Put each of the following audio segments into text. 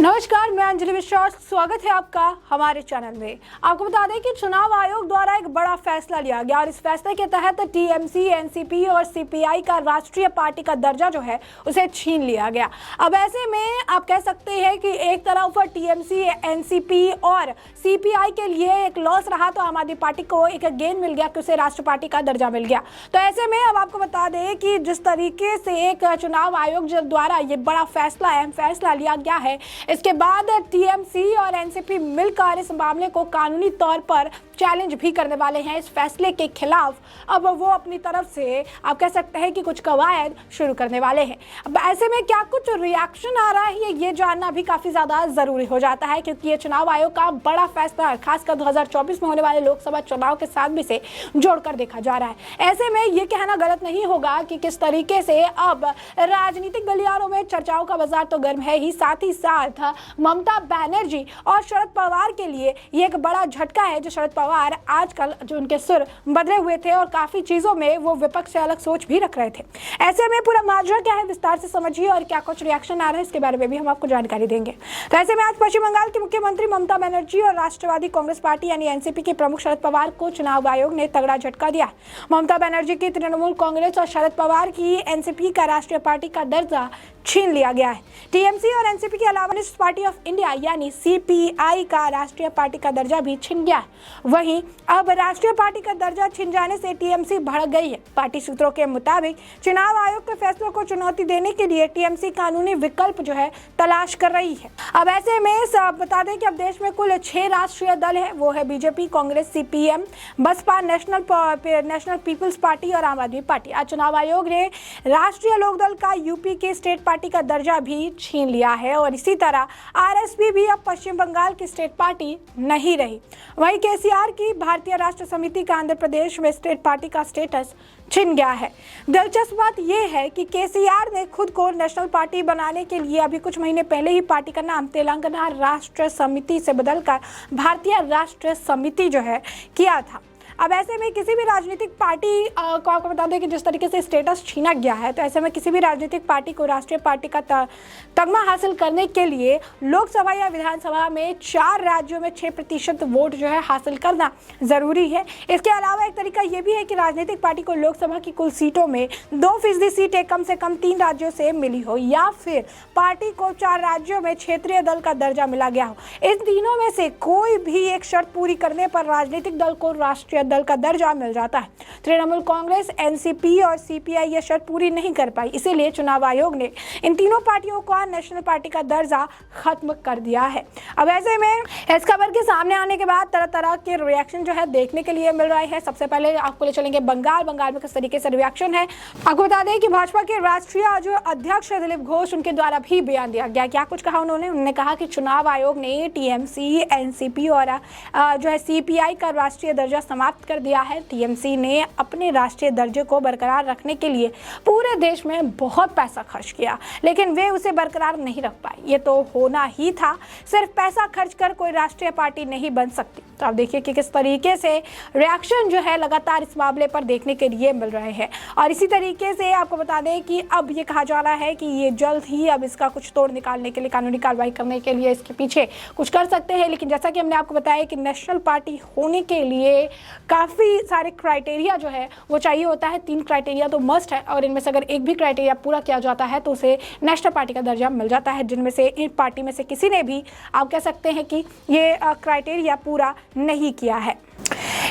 नमस्कार, मैं अंजलि मिश्रा। स्वागत है आपका हमारे चैनल में। आपको बता दें कि चुनाव आयोग द्वारा एक बड़ा फैसला लिया गया और इस फैसले के तहत टीएमसी, एनसीपी और सीपीआई का राष्ट्रीय पार्टी का दर्जा जो है उसे छीन लिया गया। अब ऐसे में आप कह सकते हैं कि एक तरफ टीएमसी, एनसीपी और सीपीआई के लिए एक लॉस रहा तो आम आदमी पार्टी को एक गेन मिल गया कि उसे राष्ट्रीय पार्टी का दर्जा मिल गया। तो ऐसे में अब आपको बता दें कि जिस तरीके से एक चुनाव आयोग द्वारा ये बड़ा फैसला, अहम फैसला लिया गया है, इसके बाद टीएमसी और एनसीपी मिलकर इस मामले को कानूनी तौर पर चैलेंज भी करने वाले हैं। इस फैसले के खिलाफ अब वो अपनी तरफ से आप कह सकते हैं कि कुछ कवायद शुरू करने वाले हैं। अब ऐसे में क्या कुछ रिएक्शन आ रहा है ये जानना भी काफी ज्यादा जरूरी हो जाता है, क्योंकि ये चुनाव आयोग का बड़ा फैसला है, खासकर 2024 में होने वाले लोकसभा चुनाव के साथ भी से जोड़कर देखा जा रहा है। ऐसे में ये कहना गलत नहीं होगा कि किस तरीके से अब राजनीतिक गलियारों में चर्चाओं का बाजार तो गर्म है ही, साथ ही साथ ममता बनर्जी और शरद पवार के लिए ये एक बड़ा झटका है। जो शरद पवार आजकल जो उनके सुर बदले हुए थे और काफी चीजों में वो विपक्ष से अलग सोच भी रख रहे थे। ऐसे में पूरा माजरा क्या है विस्तार से समझिए और क्या कुछ रिएक्शन आ रहा है इसके बारे में भी हम आपको जानकारी देंगे। तो ऐसे में आज पश्चिम बंगाल की मुख्यमंत्री ममता बनर्जी और राष्ट्रवादी कांग्रेस पार्टी यानी एनसीपी के प्रमुख शरद पवार को चुनाव आयोग ने तगड़ा झटका दिया। ममता बनर्जी की तृणमूल कांग्रेस और शरद पवार की एनसीपी का राष्ट्रीय पार्टी का दर्जा छीन लिया गया है। टीएमसी और एनसीपी के अलावा कम्युनिस्ट पार्टी ऑफ इंडिया यानी सीपीआई का राष्ट्रीय पार्टी का दर्जा भी छिन गया है। वहीं अब राष्ट्रीय पार्टी का दर्जा छिन जाने से टीएमसी भड़क गई है। पार्टी सूत्रों के मुताबिक चुनाव आयोग के फैसलों को चुनौती देने के लिए टीएमसी कानूनी विकल्प जो है तलाश कर रही है। अब ऐसे में बता दें कि अब देश में कुल 6 राष्ट्रीय दल है, वो है BJP, Congress, CPM, Baspa, National People's Party और आम आदमी पार्टी। आज चुनाव आयोग ने राष्ट्रीय लोकदल का यूपी के स्टेट पार्टी का दर्जा भी छीन लिया है और इसी तरह आरएसपी भी अब पश्चिम बंगाल की स्टेट पार्टी नहीं रही। वहीं केसीआर की भारतीय राष्ट्र समिति का आंध्र प्रदेश में स्टेट पार्टी का स्टेटस छिन गया है। दिलचस्प बात यह है कि केसीआर ने खुद को नेशनल पार्टी बनाने के लिए अभी कुछ महीने पहले ही पार्टी का नाम तेलंगाना राष्ट्र समिति से बदलकर भारतीय राष्ट्र समिति जो है किया था। अब ऐसे में किसी भी राजनीतिक पार्टी को आपको बता दें कि जिस तरीके से स्टेटस छीना गया है, तो ऐसे में किसी भी राजनीतिक पार्टी को राष्ट्रीय पार्टी का तगमा हासिल करने के लिए लोकसभा या विधानसभा में 4 राज्यों में 6% वोट जो है हासिल करना जरूरी है। इसके अलावा एक तरीका ये भी है कि राजनीतिक पार्टी को लोकसभा की कुल सीटों में 2% सीटें कम से कम 3 राज्यों से मिली हो या फिर पार्टी को 4 राज्यों में क्षेत्रीय दल का दर्जा मिला गया हो। इन तीनों में से कोई भी एक शर्त पूरी करने पर राजनीतिक दल को राष्ट्रीय दल का दर्जा मिल जाता है। तृणमूल कांग्रेस, एनसीपी और सीपीआई ये शर्त पूरी नहीं कर पाई, इसीलिए चुनाव आयोग ने इन तीनों पार्टियों को नेशनल पार्टी का दर्जा खत्म कर दिया है। अब ऐसे में इस खबर के सामने आने के बाद तरह तरह के रिएक्शन जो है देखने के लिए मिल रहे हैं। सबसे पहले आपको ले चलेंगे बंगाल में किस तरीके से रिएक्शन है। आपको बता दें कि भाजपा के राष्ट्रीय जो अध्यक्ष दिलीप घोष, उनके द्वारा भी बयान दिया गया। क्या कुछ कहा उन्होंने कहा कि चुनाव आयोग ने टीएमसी, एनसीपी और जो है सीपीआई का राष्ट्रीय दर्जा समाप्त कर दिया है। टीएमसी ने अपने राष्ट्रीय दर्जे को बरकरार रखने के लिए पूरे देश में बहुत पैसा खर्च किया, लेकिन वे उसे बरकरार नहीं रख पाए। ये तो होना ही था, सिर्फ पैसा खर्च कर कोई राष्ट्रीय पार्टी नहीं बन सकती। तो आप देखिए कि किस तरीके से रिएक्शन जो है लगातार इस मामले पर देखने के लिए मिल रहे हैं। और इसी तरीके से आपको बता दें कि अब ये कहा जा रहा है कि ये जल्द ही अब इसका कुछ तोड़ निकालने के लिए, कानूनी कार्रवाई करने के लिए इसके पीछे कुछ कर सकते हैं। लेकिन जैसा कि हमने आपको बताया कि नेशनल पार्टी होने के लिए काफ़ी सारे क्राइटेरिया जो है वो चाहिए होता है। 3 क्राइटेरिया तो मस्ट है और इनमें से अगर एक भी क्राइटेरिया पूरा किया जाता है तो उसे नेशनल पार्टी का दर्जा मिल जाता है, जिनमें से इन पार्टी में से किसी ने भी आप कह सकते हैं कि ये क्राइटेरिया पूरा नहीं किया है।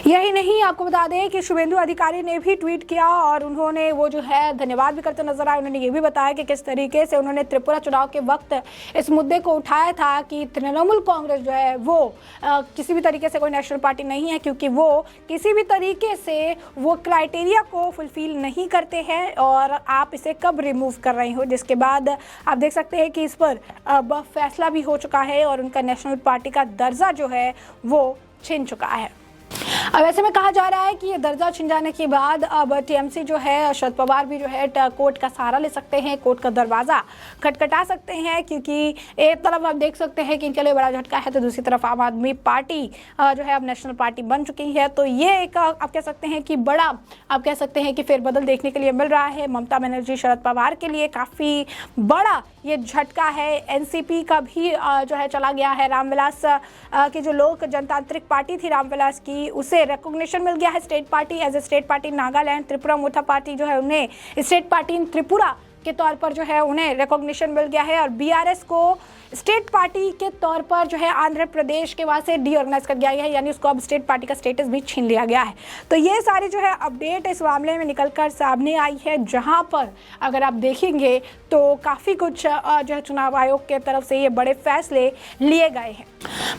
यही नहीं, आपको बता दें कि शुभेंदु अधिकारी ने भी ट्वीट किया और उन्होंने वो जो है धन्यवाद भी करते नजर आए। उन्होंने ये भी बताया कि किस तरीके से उन्होंने त्रिपुरा चुनाव के वक्त इस मुद्दे को उठाया था कि तृणमूल कांग्रेस जो है वो किसी भी तरीके से कोई नेशनल पार्टी नहीं है, क्योंकि वो किसी भी तरीके से वो क्राइटेरिया को फुलफिल नहीं करते हैं और आप इसे कब रिमूव कर रहे हो। जिसके बाद आप देख सकते हैं कि इस पर अब फैसला भी हो चुका है और उनका नेशनल पार्टी का दर्जा जो है वो छिन चुका है। अब ऐसे में कहा जा रहा है कि ये दर्जा छिन जाने के बाद अब टीएमसी जो है, शरद पवार भी जो है कोर्ट का सहारा ले सकते हैं, कोर्ट का दरवाज़ा खटखटा सकते हैं, क्योंकि एक तरफ आप देख सकते हैं कि इनके लिए बड़ा झटका है, तो दूसरी तरफ आम आदमी पार्टी जो है अब नेशनल पार्टी बन चुकी है। तो ये एक आप कह सकते हैं कि बड़ा, आप कह सकते हैं कि फेरबदल देखने के लिए मिल रहा है। ममता बनर्जी, शरद पवार के लिए काफ़ी बड़ा ये झटका है। एनसीपी का भी जो है चला गया है। रामविलास की जो लोक जनतांत्रिक पार्टी थी रामविलास की, उसे रिकॉग्निशन मिल गया है state party, as a state party. Nagaland, Tripura Morcha party जो है उन्हें स्टेट पार्टी इन त्रिपुरा के तौर पर जो है उन्हें रिकॉग्निशन मिल गया है। और बीआरएस को स्टेट पार्टी के तौर पर जो है आंध्र प्रदेश के वहाँ से डीऑर्गेनाइज कर दिया गया है, यानी उसको अब स्टेट पार्टी का स्टेटस भी छीन लिया गया है। तो ये सारी जो है अपडेट इस मामले में निकल कर सामने आई है, जहाँ पर अगर आप देखेंगे तो काफ़ी कुछ जो है चुनाव आयोग के तरफ से ये बड़े फैसले लिए गए हैं।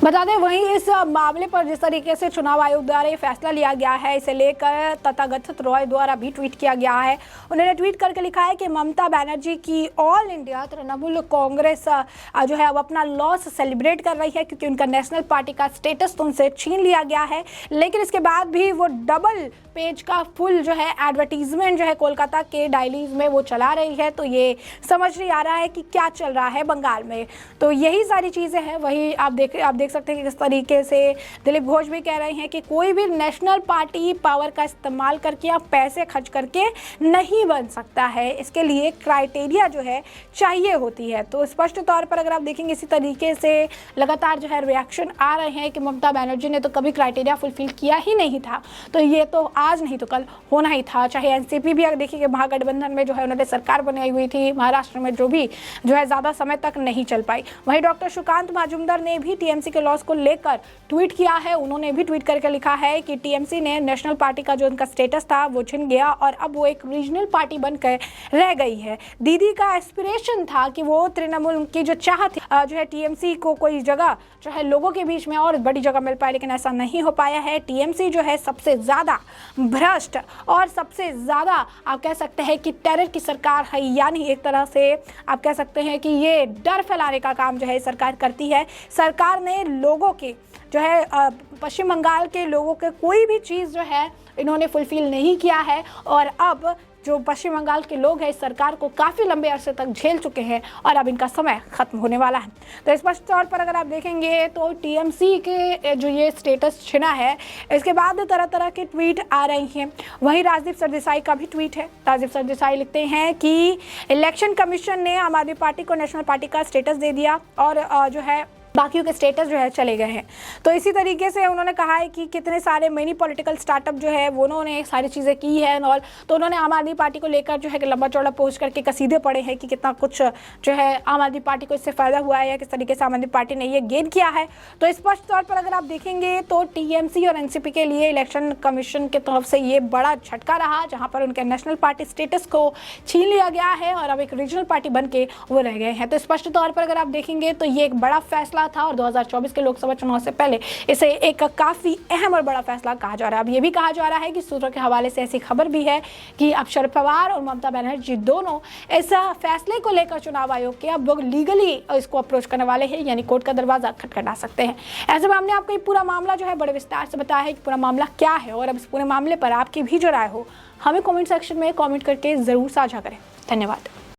बता दें, वहीं इस मामले पर जिस तरीके से चुनाव आयोग द्वारा ये फैसला लिया गया है, इसे लेकर तथागत रॉय द्वारा भी ट्वीट किया गया है। उन्होंने ट्वीट करके लिखा है कि ममता बनर्जी की ऑल इंडिया तृणमूल कांग्रेस जो है अब अपना लॉस सेलिब्रेट कर रही है, क्योंकि उनका नेशनल पार्टी का स्टेटस तो उनसे छीन लिया गया है, लेकिन इसके बाद भी वो डबल पेज का फुल जो है एडवर्टीजमेंट जो है कोलकाता के डायलीज में वो चला रही है। तो ये समझ नहीं आ रहा है कि क्या चल रहा है बंगाल में। तो यही सारी चीज़ें हैं। वही आप देख सकते हैं कि किस तरीके से दिलीप घोष भी कह रहे हैं कि कोई भी नेशनल पार्टी पावर का इस्तेमाल करके या पैसे खर्च करके नहीं बन सकता है, इसके लिए क्राइटेरिया जो है चाहिए होती है। तो स्पष्ट तौर पर अगर आप देखेंगे इसी तरीके से लगातार जो है रिएक्शन आ रहे हैं कि ममता बनर्जी ने तो कभी क्राइटेरिया फुलफिल किया ही नहीं था, तो ये तो आज नहीं तो कल होना ही था। चाहे एनसीपी भी अगर देखिए महागठबंधन में जो है उन्होंने सरकार बनाई हुई थी महाराष्ट्र में, जो भी जो है ज़्यादा समय तक नहीं चल पाई। वहीं डॉक्टर सुकांत मजूमदार ने भी टीएमसी के लॉस को लेकर ट्वीट किया है। उन्होंने भी ट्वीट करके लिखा है कि टीएमसी ने नेशनल पार्टी का जो उनका स्टेटस था वो छिन गया और अब वो एक रीजनल पार्टी बनकर रह गई है। दीदी का एस्पिरेशन था कि वो तृणमूल की जो चाह थी जो है टीएमसी को कोई जगह जो है लोगों के बीच में और बड़ी जगह मिल पाए, लेकिन ऐसा नहीं हो पाया है। टीएमसी जो है सबसे ज़्यादा भ्रष्ट और सबसे ज़्यादा आप कह सकते हैं कि टेरर की सरकार है, यानी एक तरह से आप कह सकते हैं कि ये डर फैलाने का काम जो है सरकार करती है। सरकार ने लोगों के जो है पश्चिम बंगाल के लोगों के कोई भी चीज़ जो है इन्होंने फुलफिल नहीं किया है, और अब जो पश्चिम बंगाल के लोग हैं इस सरकार को काफ़ी लंबे अरसे तक झेल चुके हैं और अब इनका समय खत्म होने वाला है। तो स्पष्ट तौर पर अगर आप देखेंगे तो टीएमसी के जो ये स्टेटस छिना है, इसके बाद तरह तरह के ट्वीट आ रही हैं। वहीं राजदीप सरदेसाई का भी ट्वीट है। राजदीप सरदेसाई लिखते हैं कि इलेक्शन कमीशन ने आम आदमी पार्टी को नेशनल पार्टी का स्टेटस दे दिया और जो है बाकियों के स्टेटस जो है चले गए हैं। तो इसी तरीके से उन्होंने कहा है कि कितने सारे मिनी पॉलिटिकल स्टार्टअप जो है वो उन्होंने सारी चीज़ें की है और तो उन्होंने आम आदमी पार्टी को लेकर जो है लंबा चौड़ा पोस्ट करके कसीदे पड़े हैं कि कितना कुछ जो है आम आदमी पार्टी को इससे फ़ायदा हुआ है या किस तरीके से आम आदमी पार्टी ने ये गेन किया है। तो स्पष्ट तौर पर अगर आप देखेंगे तो टीएमसी और एनसीपी के लिए इलेक्शन कमीशन की तरफ से ये बड़ा झटका रहा, जहाँ पर उनके नेशनल पार्टी स्टेटस को छीन लिया गया है और अब एक रीजनल पार्टी बन के वो रह गए हैं। तो स्पष्ट तौर पर अगर आप देखेंगे तो ये एक बड़ा फैसला था और 2024 के लोकसभा चुनाव से पहले इसे एक काफ़ी अहम और बड़ा फैसला कहा जा रहा है। अब ये भी कहा जा रहा है कि सूत्रों के हवाले से ऐसी खबर भी है कि अब शरद पवार और ममता बनर्जी दोनों इस फैसले को लेकर चुनाव आयोग के अब लीगली इसको अप्रोच करने वाले हैं, यानी कोर्ट का दरवाजा खटखटा सकते हैं। ऐसे में हमने आपको ये पूरा मामला जो है बड़े विस्तार से बताया है कि पूरा मामला क्या है, और अब इस पूरे मामले पर आपकी भी जो राय हो हमें कमेंट सेक्शन में कमेंट करके ज़रूर साझा करें। धन्यवाद।